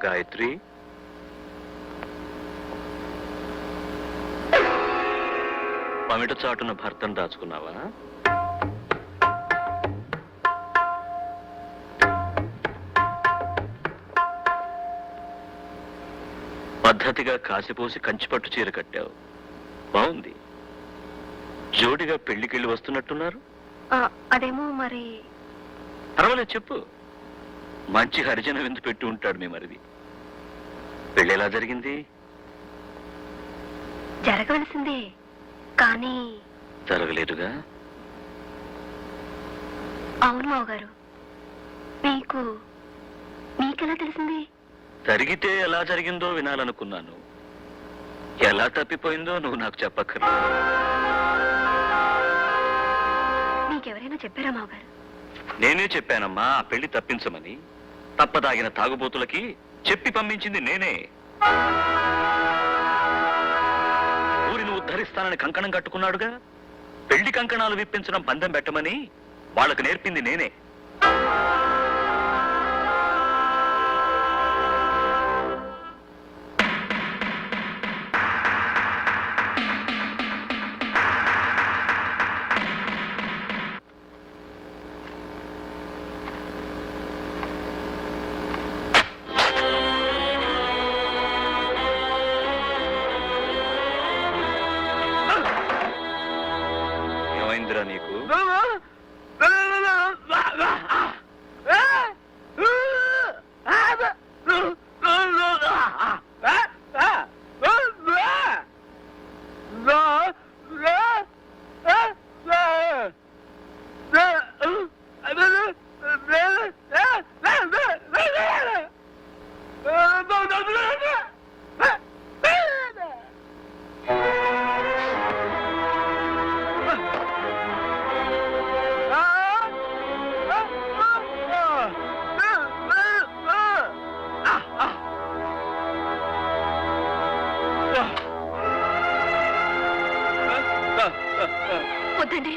గాయత్రి, పమిట చాటున భర్తను దాచుకున్నావా? పద్ధతిగా కాసిపోసి కంచిపట్టు చీర కట్టావు, బాగుంది. జోడిగా పెళ్లికెళ్ళి వస్తున్నట్టున్నారు. అదేమో మరి. పర్వాలేదు, చెప్పు. మంచి హరిజన విందు పెట్టి ఉంటాడు మీ మరిది. పెళ్ళి ఎలా జరిగింది? జరగవలసిందే, కానీ జరగలేదుగా. అవును మావగారు. మీకెలా తెలిసింది? జరిగితే ఎలా జరిగిందో వినాలనుకున్నాను. ఎలా తప్పిపోయిందో నువ్వు నాకు చెప్పక్కర్లేదు. మీకెవరైనా చెప్పారా మావగారు? నేనే చెప్పానమ్మా ఆ పెళ్లి తప్పించమని. తప్పదాగిన తాగుబోతులకి చెప్పి పంపించింది నేనే. ఊరిని ఉద్ధరిస్తానని కంకణం కట్టుకున్నాడుగా. పెళ్లి కంకణాలు విప్పించడం పందెం పెట్టమని వాళ్లకు నేర్పింది నేనే. ఏమైందిరా నీకు? వద్దండి.